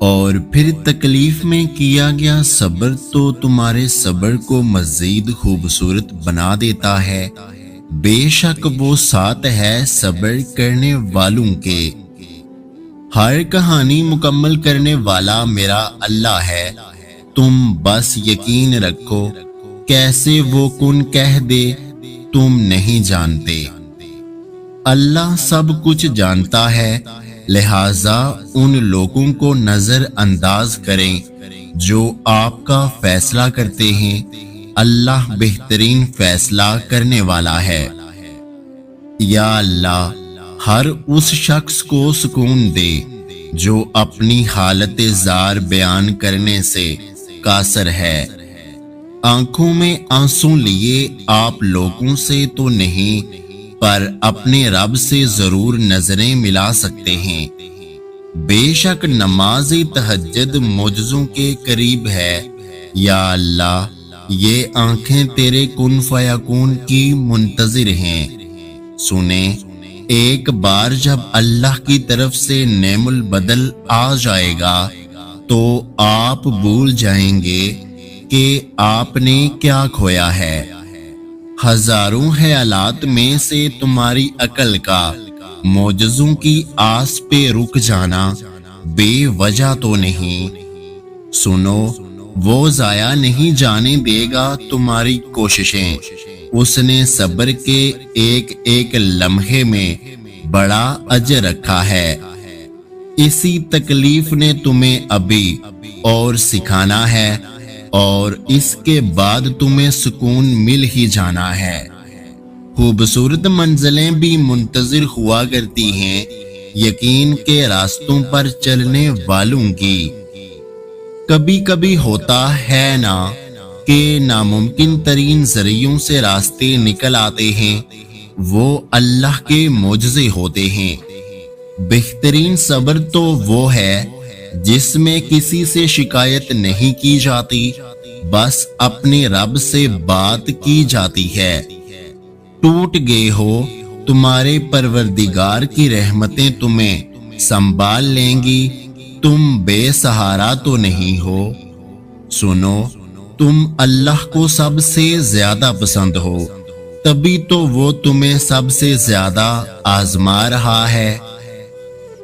اور پھر تکلیف میں کیا گیا صبر تو تمہارے صبر کو مزید خوبصورت بنا دیتا ہے۔ بے شک وہ ساتھ ہے صبر کرنے والوں کے۔ ہر کہانی مکمل کرنے والا میرا اللہ ہے، تم بس یقین رکھو، کیسے وہ کن کہہ دے تم نہیں جانتے۔ اللہ سب کچھ جانتا ہے، لہٰذا ان لوگوں کو نظر انداز کریں جو آپ کا فیصلہ کرتے ہیں، اللہ بہترین فیصلہ کرنے والا ہے۔ یا اللہ ہر اس شخص کو سکون دے جو اپنی حالت زار بیان کرنے سے قاصر ہے۔ آنکھوں میں آنسو لیے آپ لوگوں سے تو نہیں پر اپنے رب سے ضرور نظریں ملا سکتے ہیں۔ بے شک نماز تہجد معجزوں کے قریب ہے۔ یا اللہ یہ آنکھیں تیرے کن فیکون کی منتظر ہیں۔ سنیں، ایک بار جب اللہ کی طرف سے نعم البدل آ جائے گا تو آپ بھول جائیں گے کہ آپ نے کیا کھویا ہے۔ ہزاروں خیالات میں سے تمہاری عقل کا معجزوں کی آس پہ رک جانا بے وجہ تو نہیں۔ سنو، وہ ضائع نہیں جانے دے گا تمہاری کوششیں، اس نے صبر کے ایک ایک لمحے میں بڑا اجر رکھا ہے۔ اسی تکلیف نے تمہیں ابھی اور سکھانا ہے اور اس کے بعد تمہیں سکون مل ہی جانا ہے۔ خوبصورت منزلیں بھی منتظر ہوا کرتی ہیں یقین کے راستوں پر چلنے والوں کی۔ کبھی کبھی ہوتا ہے نا کہ ناممکن ترین ذریعوں سے راستے نکل آتے ہیں، وہ اللہ کے معجزے ہوتے ہیں۔ بہترین صبر تو وہ ہے جس میں کسی سے شکایت نہیں کی جاتی، بس اپنے رب سے بات کی جاتی ہے۔ ٹوٹ گئے ہو، تمہارے پروردگار کی رحمتیں تمہیں سنبھال لیں گی، تم بے سہارا تو نہیں ہو۔ سنو، تم اللہ کو سب سے زیادہ پسند ہو، تبھی تو وہ تمہیں سب سے زیادہ آزما رہا ہے۔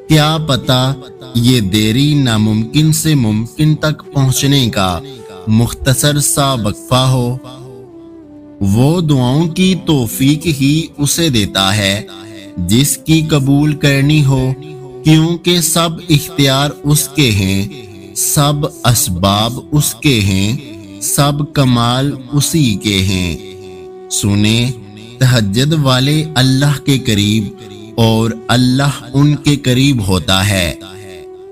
کیا پتا یہ دیری ناممکن سے ممکن تک پہنچنے کا مختصر سا وقفہ ہو۔ وہ دعاؤں کی توفیق ہی اسے دیتا ہے جس کی قبول کرنی ہو، کیونکہ سب اختیار اس کے ہیں، سب اسباب اس کے ہیں، سب کمال اسی کے ہیں۔ سنیں، تہجد والے اللہ کے قریب اور اللہ ان کے قریب ہوتا ہے۔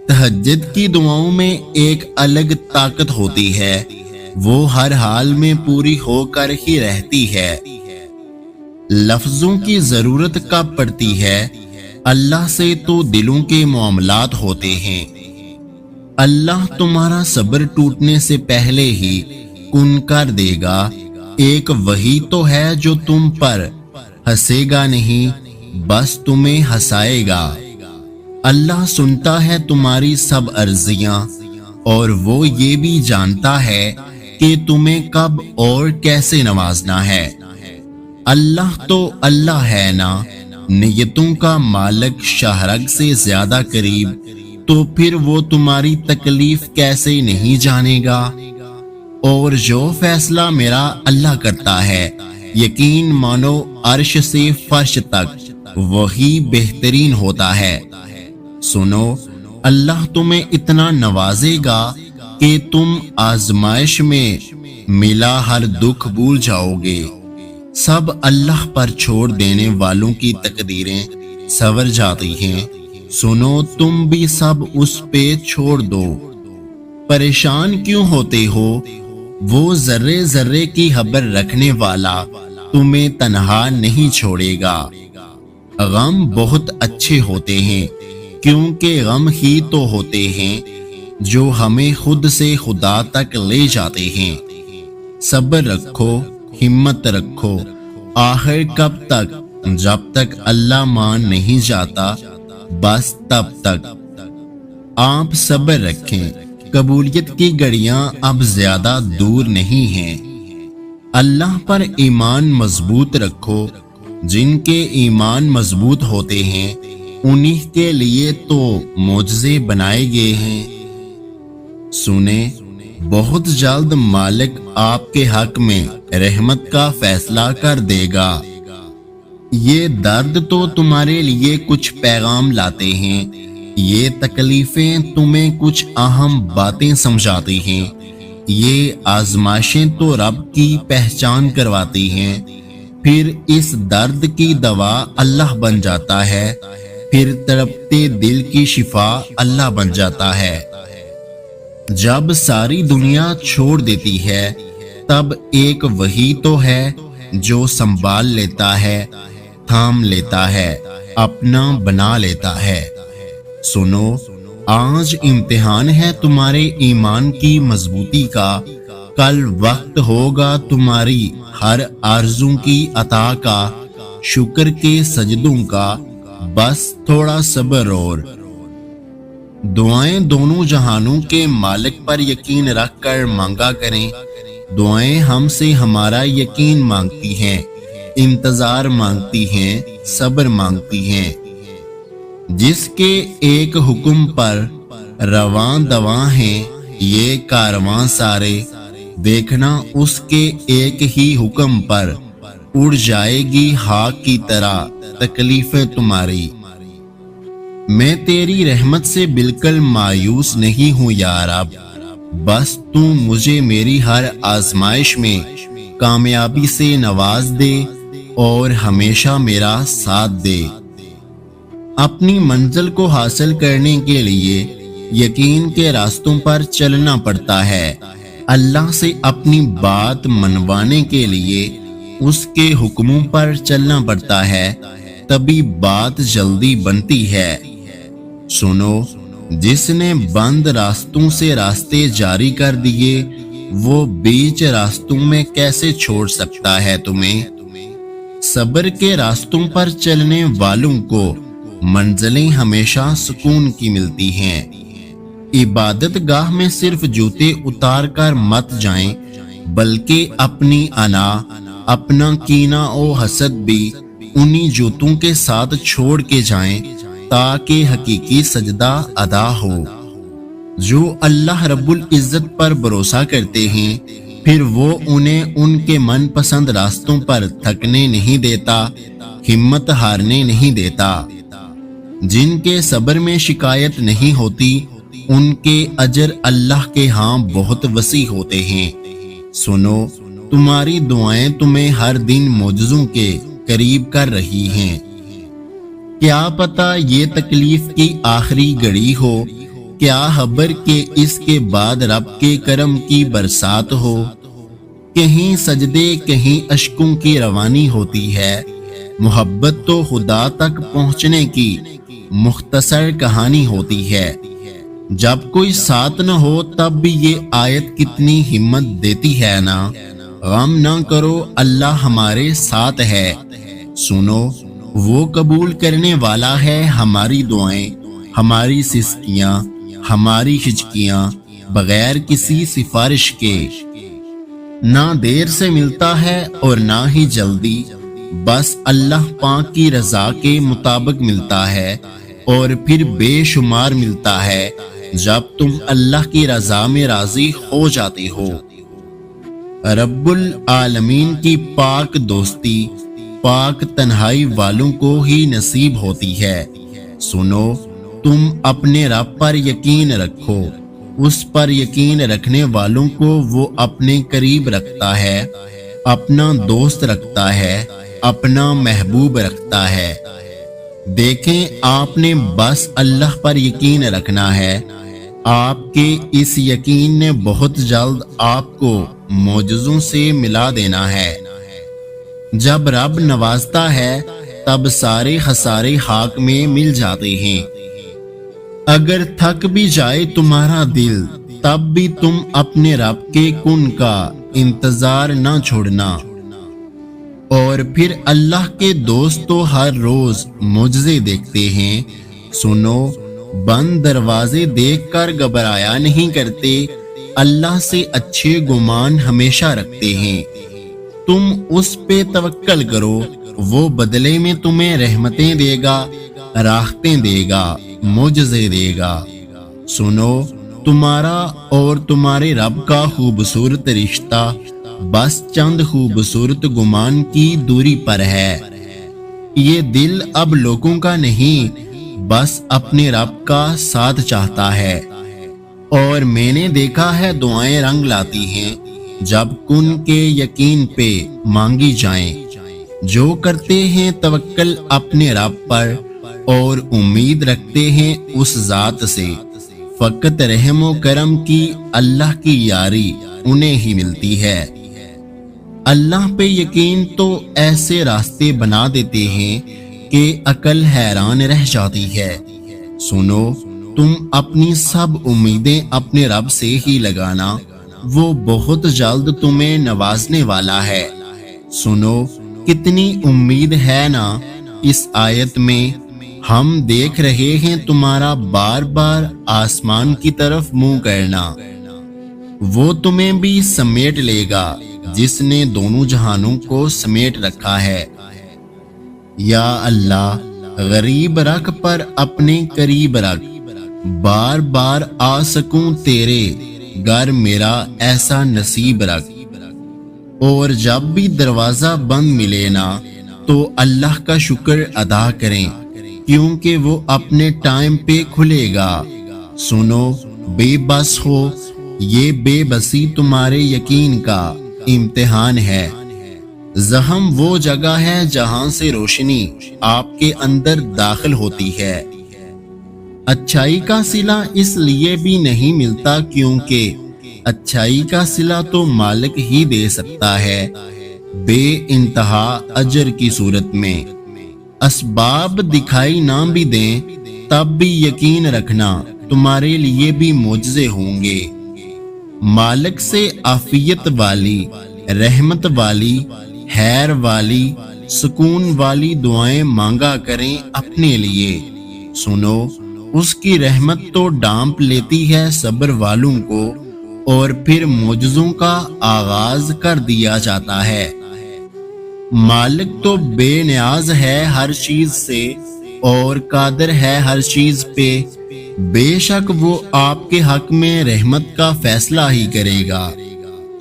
تہجد کی دعاؤں میں ایک الگ طاقت ہوتی ہے، وہ ہر حال میں پوری ہو کر ہی رہتی ہے۔ لفظوں کی ضرورت کب پڑتی ہے؟ اللہ سے تو دلوں کے معاملات ہوتے ہیں۔ اللہ تمہارا صبر ٹوٹنے سے پہلے ہی کن کر دے گا۔ ایک وہی تو ہے جو تم پر ہنسے گا نہیں، بس تمہیں ہنسائے گا۔ اللہ سنتا ہے تمہاری سب عرضیاں، اور وہ یہ بھی جانتا ہے کہ تمہیں کب اور کیسے نوازنا ہے۔ اللہ تو اللہ ہے نا، نیتوں کا مالک شاہرگ سے زیادہ قریب، تو پھر وہ تمہاری تکلیف کیسے نہیں جانے گا۔ اور جو فیصلہ میرا اللہ کرتا ہے، یقین مانو عرش سے فرش تک وہی بہترین ہوتا ہے۔ سنو، اللہ تمہیں اتنا نوازے گا کہ تم آزمائش میں ملا ہر دکھ بھول جاؤ گے۔ سب اللہ پر چھوڑ دینے والوں کی تقدیریں سنور جاتی ہیں۔ سنو، تم بھی سب اس پہ چھوڑ دو۔ پریشان کیوں ہوتے ہو؟ وہ ذرے ذرے کی خبر رکھنے والا تمہیں تنہا نہیں چھوڑے گا۔ غم بہت اچھے ہوتے ہیں، کیونکہ غم ہی تو ہوتے ہیں جو ہمیں خود سے خدا تک لے جاتے ہیں۔ صبر رکھو، ہمت رکھو، آخر کب تک؟ جب تک اللہ مان نہیں جاتا، بس تب تک۔ آپ صبر رکھیں، قبولیت کی گھڑیاں اب زیادہ دور نہیں ہیں۔ اللہ پر ایمان مضبوط رکھو، جن کے ایمان مضبوط ہوتے ہیں انہی کے لیے تو معجزے بنائے گئے ہیں۔ سنیں، بہت جلد مالک آپ کے حق میں رحمت کا فیصلہ کر دے گا۔ یہ درد تو تمہارے لیے کچھ پیغام لاتے ہیں، یہ تکلیفیں تمہیں کچھ اہم باتیں سمجھاتی ہیں، یہ آزمائشیں تو رب کی پہچان کرواتی ہیں۔ پھر اس درد کی دوا اللہ بن جاتا ہے، پھر تڑپتے دل کی شفا اللہ بن جاتا ہے۔ جب ساری دنیا چھوڑ دیتی ہے تب ایک وہی تو ہے جو سنبھال لیتا ہے، تھام لیتا ہے، اپنا بنا لیتا ہے۔ سنو، آج امتحان ہے تمہارے ایمان کی مضبوطی کا، کل وقت ہوگا تمہاری ہر آرزو کی عطا کا، شکر کے سجدوں کا، بس تھوڑا صبر اور دعائیں دونوں جہانوں کے مالک پر یقین رکھ کر مانگا کریں۔ دعائیں ہم سے ہمارا یقین مانگتی ہیں، انتظار مانگتی ہیں، صبر مانگتی ہیں۔ جس کے ایک حکم پر رواں دواں ہیں یہ کارواں سارے، دیکھنا اس کے ایک ہی حکم پر اڑ جائے گی ہاک کی طرح تکلیفیں تمہاری۔ میں تیری رحمت سے بالکل مایوس نہیں ہوں یا رب، بس تو مجھے میری ہر آزمائش میں کامیابی سے نواز دے اور ہمیشہ میرا ساتھ دے۔ اپنی منزل کو حاصل کرنے کے لیے یقین کے راستوں پر چلنا پڑتا ہے۔ اللہ سے اپنی بات منوانے کے لیے اس کے حکموں پر چلنا پڑتا ہے، تبھی بات جلدی بنتی ہے۔ سنو، جس نے بند راستوں سے راستے جاری کر دیے وہ بیچ راستوں میں کیسے چھوڑ سکتا ہے تمہیں؟ صبر کے راستوں پر چلنے والوں کو منزلیں ہمیشہ سکون کی ملتی ہیں۔ عبادت گاہ میں صرف جوتے اتار کر مت جائیں، بلکہ اپنی انا، اپنا کینہ و حسد بھی انہی جوتوں کے ساتھ چھوڑ کے جائیں تاکہ حقیقی سجدہ ادا ہو۔ جو اللہ رب العزت پر بھروسہ کرتے ہیں پھر وہ انہیں ان کے من پسند راستوں پر تھکنے نہیں دیتا، ہمت ہارنے نہیں دیتا۔ جن کے صبر میں شکایت نہیں ہوتی ان کے اجر اللہ کے ہاں بہت وسیع ہوتے ہیں۔ سنو، تمہاری دعائیں تمہیں ہر دن معجزوں کے قریب کر رہی ہیں۔ کیا پتہ یہ تکلیف کی آخری گھڑی ہو، کیا خبر کہ اس کے بعد رب کے کرم کی برسات ہو۔ کہیں سجدے کہیں اشکوں کی روانی ہوتی ہے۔ محبت تو خدا تک پہنچنے کی مختصر کہانی ہوتی ہے۔ جب کوئی ساتھ نہ ہو تب بھی یہ آیت کتنی ہمت دیتی ہے نا، غم نہ کرو اللہ ہمارے ساتھ ہے۔ سنو، وہ قبول کرنے والا ہے ہماری دعائیں، ہماری سسکیاں، ہماری ہچکیاں، بغیر کسی سفارش کے۔ نہ دیر سے ملتا ہے اور نہ ہی جلدی، بس اللہ پاک کی رضا کے مطابق ملتا ہے، اور پھر بے شمار ملتا ہے جب تم اللہ کی رضا میں راضی ہو جاتے ہو۔ رب العالمین کی پاک دوستی پاک تنہائی والوں کو ہی نصیب ہوتی ہے۔ سنو، تم اپنے رب پر یقین رکھو، اس پر یقین رکھنے والوں کو وہ اپنے قریب رکھتا ہے، اپنا دوست رکھتا ہے، اپنا محبوب رکھتا ہے۔ دیکھیں، آپ نے بس اللہ پر یقین رکھنا ہے، آپ کے اس یقین نے بہت جلد آپ کو معجزوں سے ملا دینا ہے۔ جب رب نوازتا ہے تب سارے خسارے خاک میں مل جاتے ہیں۔ اگر تھک بھی جائے تمہارا دل تب بھی تم اپنے رب کے کن کا انتظار نہ چھوڑنا۔ اور پھر اللہ کے دوست تو ہر روز معجزے دیکھتے ہیں۔ سنو، بند دروازے دیکھ کر گھبرایا نہیں کرتے، اللہ سے اچھے گمان ہمیشہ رکھتے ہیں۔ تم اس پہ توکل کرو، وہ بدلے میں تمہیں رحمتیں دے گا، راحتیں دے گا، معجزے دے گا۔ سنو، تمہارا اور تمہارے رب کا خوبصورت رشتہ بس چند خوبصورت گمان کی دوری پر ہے۔ یہ دل اب لوگوں کا نہیں، بس اپنے رب کا ساتھ چاہتا ہے۔ اور میں نے دیکھا ہے دعائیں رنگ لاتی ہیں جب کن کے یقین پہ مانگی جائیں۔ جو کرتے ہیں توکل اپنے رب پر اور امید رکھتے ہیں اس ذات سے، فقط رحم و کرم کی اللہ کی یاری انہیں ہی ملتی ہے۔ اللہ پہ یقین تو ایسے راستے بنا دیتے ہیں کہ عقل حیران رہ جاتی ہے۔ سنو، تم اپنی سب امیدیں اپنے رب سے ہی لگانا، وہ بہت جلد تمہیں نوازنے والا ہے۔ سنو، کتنی امید ہے نا اس آیت میں۔ ہم دیکھ رہے ہیں تمہارا بار بار آسمان کی طرف منہ کرنا، وہ تمہیں بھی سمیٹ لے گا جس نے دونوں جہانوں کو سمیٹ رکھا ہے۔ یا اللہ، غریب رکھ پر اپنے قریب رکھ، بار بار آ سکوں تیرے گھر میرا ایسا نصیب رکھ۔ اور جب بھی دروازہ بند ملے نا تو اللہ کا شکر ادا کریں، کیونکہ وہ اپنے ٹائم پہ کھلے گا۔ سنو، بے بس ہو، یہ بے بسی تمہارے یقین کا امتحان ہے۔ زہم وہ جگہ ہے جہاں سے روشنی آپ کے اندر داخل ہوتی ہے۔ اچھائی کا صلہ اس لیے بھی نہیں ملتا کیونکہ اچھائی کا صلہ تو مالک ہی دے سکتا ہے، بے انتہا اجر کی صورت میں۔ اسباب دکھائی نہ بھی دیں تب بھی یقین رکھنا تمہارے لیے بھی معجزے ہوں گے۔ مالک سے عافیت والی، رحمت والی، خیر والی، سکون والی دعائیں مانگا کریں اپنے لیے۔ سنو، اس کی رحمت تو ڈانپ لیتی ہے صبر والوں کو، اور پھر معجزوں کا آغاز کر دیا جاتا ہے۔ مالک تو بے نیاز ہے ہر چیز سے اور قادر ہے ہر چیز پہ، بے شک وہ آپ کے حق میں رحمت کا فیصلہ ہی کرے گا۔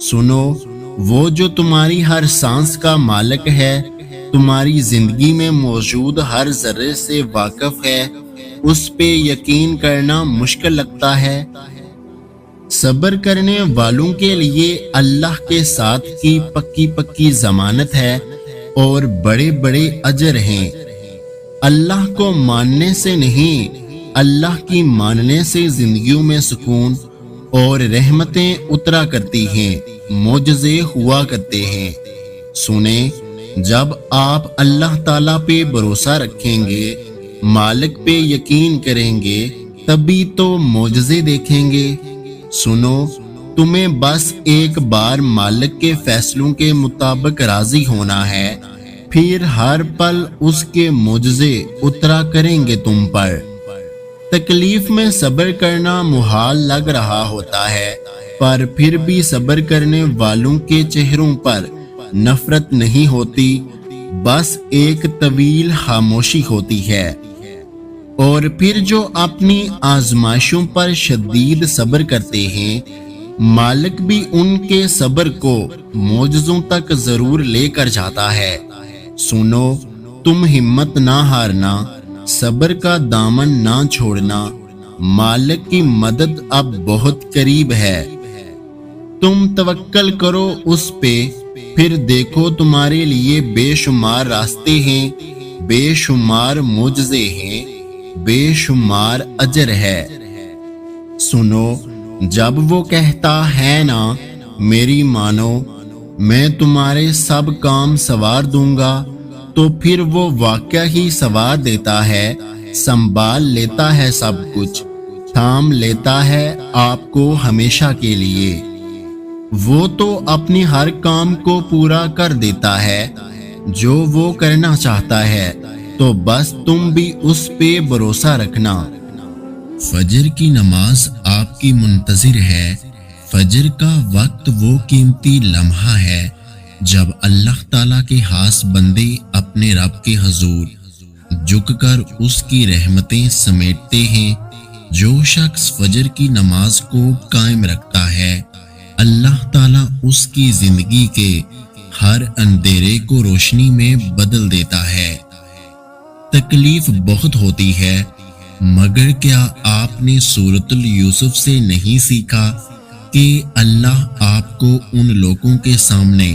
سنو، وہ جو تمہاری ہر سانس کا مالک ہے، تمہاری زندگی میں موجود ہر ذرے سے واقف ہے، اس پہ یقین کرنا مشکل لگتا ہے۔ صبر کرنے والوں کے لیے اللہ کے ساتھ کی پکی پکی ضمانت ہے اور بڑے بڑے اجر ہیں۔ اللہ کو ماننے سے نہیں، اللہ کی ماننے سے زندگیوں میں سکون اور رحمتیں اترا کرتی ہیں، معجزے ہوا کرتے ہیں۔ سنیں، جب آپ اللہ تعالیٰ پہ بھروسہ رکھیں گے، مالک پہ یقین کریں گے، تبھی تو معجزے دیکھیں گے۔ سنو، تمہیں بس ایک بار مالک کے فیصلوں کے مطابق راضی ہونا ہے، پھر ہر پل اس کے معجزے اترا کریں گے تم پر۔ تکلیف میں صبر کرنا محال لگ رہا ہوتا ہے، پر پھر بھی صبر کرنے والوں کے چہروں پر نفرت نہیں ہوتی، بس ایک طویل خاموشی ہوتی ہے۔ اور پھر جو اپنی آزمائشوں پر شدید صبر کرتے ہیں، مالک بھی ان کے صبر کو معجزوں تک ضرور لے کر جاتا ہے۔ سنو، تم ہمت نہ ہارنا، صبر کا دامن نہ چھوڑنا، مالک کی مدد اب بہت قریب ہے۔ تم توکل کرو اس پہ، پھر دیکھو تمہارے لیے بے شمار راستے ہیں، بے شمار معجزے ہیں، بے شمار اجر ہے۔ سنو، جب وہ کہتا ہے نا میری مانو، میں تمہارے سب کام سنوار دوں گا، تو پھر وہ واقعہ ہی سنوار دیتا ہے، سنبھال لیتا ہے سب کچھ، تھام لیتا ہے آپ کو ہمیشہ کے لیے۔ وہ تو اپنی ہر کام کو پورا کر دیتا ہے جو وہ کرنا چاہتا ہے، تو بس تم بھی اس پہ بھروسہ رکھنا۔ فجر کی نماز آپ کی منتظر ہے۔ فجر کا وقت وہ قیمتی لمحہ ہے جب اللہ تعالیٰ کے خاص بندے اپنے رب کے حضور جھک کر اس کی رحمتیں سمیٹتے ہیں۔ جو شخص فجر کی نماز کو قائم رکھتا ہے، اللہ تعالیٰ اس کی زندگی کے ہر اندھیرے کو روشنی میں بدل دیتا ہے۔ تکلیف بہت ہوتی ہے، مگر کیا آپ نے سورۃ یوسف سے نہیں سیکھا کہ اللہ آپ کو ان لوگوں کے سامنے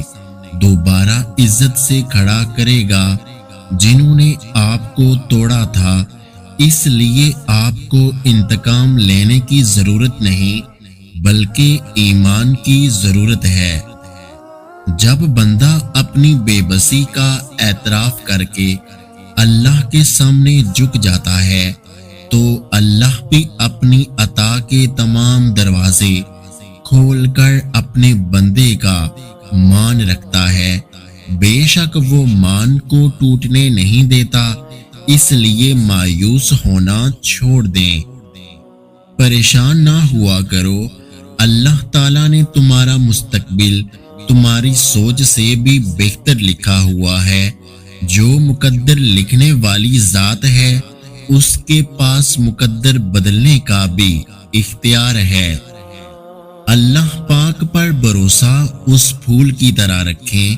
دوبارہ عزت سے کھڑا کرے گا جنہوں نے آپ کو توڑا تھا؟ اس لیے آپ کو انتقام لینے کی ضرورت نہیں بلکہ ایمان کی ضرورت ہے۔ جب بندہ اپنی بے بسی کا اعتراف کر کے اللہ کے سامنے جھک جاتا ہے تو اللہ بھی اپنی عطا کے تمام دروازے کھول کر اپنے بندے کا مان رکھتا ہے۔ بے شک وہ مان کو ٹوٹنے نہیں دیتا، اس لیے مایوس ہونا چھوڑ دیں۔ پریشان نہ ہوا کرو، اللہ تعالیٰ نے تمہارا مستقبل تمہاری سوچ سے بھی بہتر لکھا ہوا ہے۔ جو مقدر لکھنے والی ذات ہے اس کے پاس مقدر بدلنے کا بھی اختیار ہے۔ اللہ پاک پر بھروسہ اس پھول کی طرح رکھیں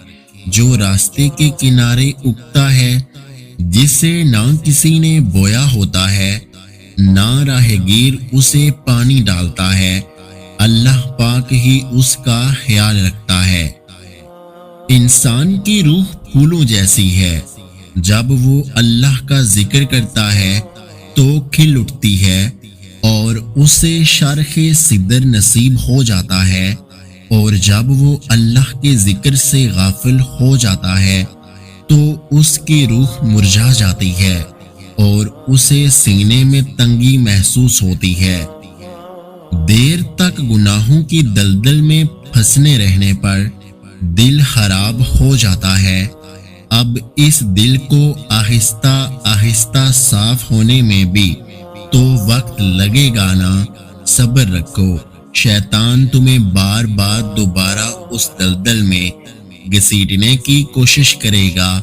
جو راستے کے کنارے اگتا ہے، جسے نہ کسی نے بویا ہوتا ہے نہ راہ گیر اسے پانی ڈالتا ہے، اللہ پاک ہی اس کا خیال رکھتا ہے۔ انسان کی روح پھولوں جیسی ہے، جب وہ اللہ کا ذکر کرتا ہے تو کھل اٹھتی ہے اور اسے شرخ صدر نصیب ہو جاتا ہے، اور جب وہ اللہ کے ذکر سے غافل ہو جاتا ہے تو اس کی روح مرجھا جاتی ہے اور اسے سینے میں تنگی محسوس ہوتی ہے۔ دیر تک گناہوں کی دلدل میں پھنسنے رہنے پر دل خراب ہو جاتا ہے۔ اب اس دل کو آہستہ آہستہ صاف ہونے میں بھی تو وقت لگے گا نا، صبر رکھو۔ شیطان تمہیں بار بار دوبارہ اس دلدل میں گھسیٹنے کی کوشش کرے گا،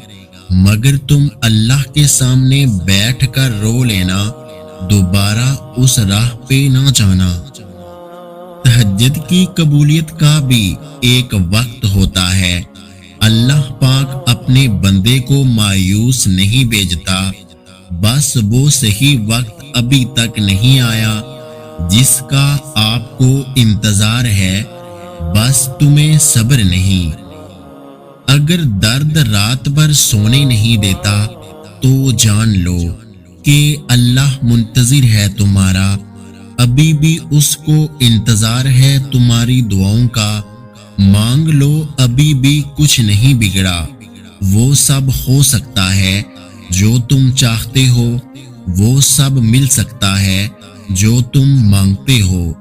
مگر تم اللہ کے سامنے بیٹھ کر رو لینا، دوبارہ اس راہ پہ نہ جانا۔ تہجد کی قبولیت کا بھی ایک وقت ہوتا ہے۔ اللہ پاک اپنے بندے کو مایوس نہیں بھیجتا، بس وہ صحیح وقت ابھی تک نہیں آیا جس کا آپ کو انتظار ہے، بس تمہیں صبر نہیں۔ اگر درد رات بھر سونے نہیں دیتا تو جان لو کہ اللہ منتظر ہے تمہارا، ابھی بھی اس کو انتظار ہے تمہاری دعاؤں کا۔ مانگ لو، ابھی بھی کچھ نہیں بگڑا، وہ سب ہو سکتا ہے جو تم چاہتے ہو، وہ سب مل سکتا ہے جو تم مانگتے ہو۔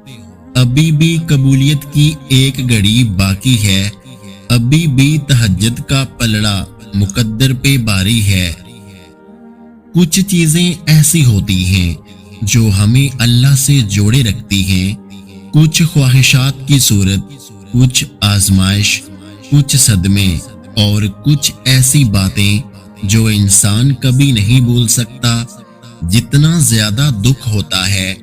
ابھی بھی قبولیت کی ایک گھڑی باقی ہے، ابھی بھی تہجد کا پلڑا مقدر پہ باری ہے۔ کچھ چیزیں ایسی ہوتی ہیں جو ہمیں اللہ سے جوڑے رکھتی ہیں، کچھ خواہشات کی صورت، کچھ آزمائش، کچھ صدمے اور کچھ ایسی باتیں جو انسان کبھی نہیں بھول سکتا۔ جتنا زیادہ دکھ ہوتا ہے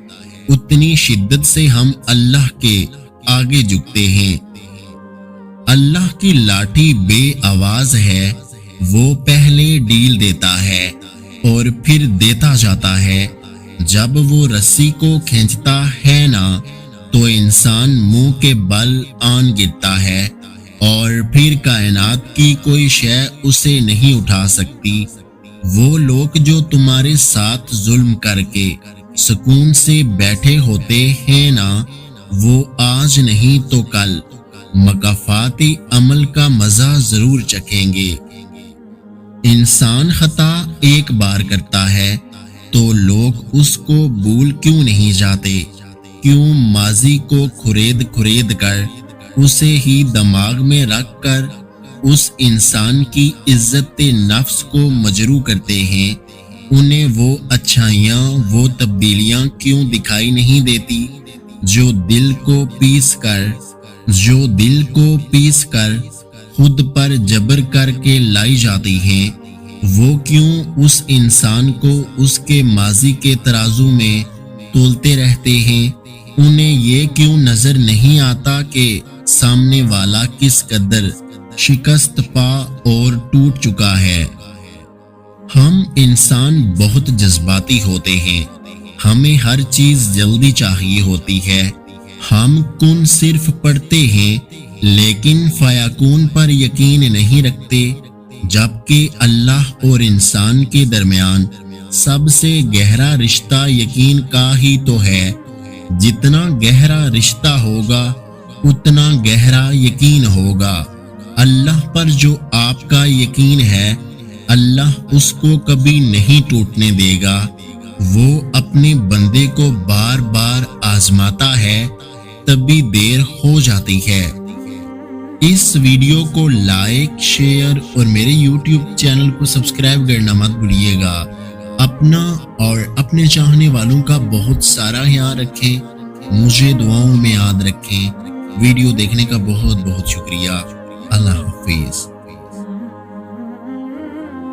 اتنی شدت سے ہم اللہ کے آگے جھکتے ہیں۔ اللہ کی لاٹھی بے آواز ہے، وہ پہلے ڈیل دیتا ہے اور پھر دیتا جاتا ہے۔ جب وہ رسی کو کھینچتا ہے نا تو انسان منہ کے بل آن گرتا ہے اور پھر کائنات کی کوئی شے اسے نہیں اٹھا سکتی۔ وہ لوگ جو تمہارے ساتھ ظلم کر کے سکون سے بیٹھے ہوتے ہیں نا، وہ آج نہیں تو کل مکافات عمل کا مزہ ضرور چکھیں گے۔ انسان خطا ایک بار کرتا ہے تو لوگ اس کو بھول کیوں نہیں جاتے؟ کیوں ماضی کو کھرید کر اسے ہی دماغ میں رکھ کر اس انسان کی عزت نفس کو مجروح کرتے ہیں؟ انہیں وہ اچھائیاں، وہ تبدیلیاں کیوں دکھائی نہیں دیتی جو دل کو پیس کر خود پر جبر کر کے لائی جاتی ہیں؟ وہ کیوں اس انسان کو اس کے ماضی کے ترازو میں تولتے رہتے ہیں؟ انہیں یہ کیوں نظر نہیں آتا کہ سامنے والا کس قدر شکست پا اور ٹوٹ چکا ہے؟ ہم انسان بہت جذباتی ہوتے ہیں، ہمیں ہر چیز جلدی چاہیے ہوتی ہے۔ ہم کن صرف پڑھتے ہیں لیکن فیکون پر یقین نہیں رکھتے، جبکہ اللہ اور انسان کے درمیان سب سے گہرا رشتہ یقین کا ہی تو ہے۔ جتنا گہرا رشتہ ہوگا اتنا گہرا یقین ہوگا۔ اللہ پر جو آپ کا یقین ہے، اللہ اس کو کبھی نہیں ٹوٹنے دے گا۔ وہ اپنے بندے کو بار بار آزماتا ہے، تبھی دیر ہو جاتی ہے۔ اس ویڈیو کو لائک، شیئر اور میرے یوٹیوب چینل کو سبسکرائب کرنا مت بھولیے گا۔ اپنا اور اپنے چاہنے والوں کا بہت سارا خیال رکھیں، مجھے دعاؤں میں یاد رکھیں۔ ویڈیو دیکھنے کا بہت بہت شکریہ۔ اللہ حافظ۔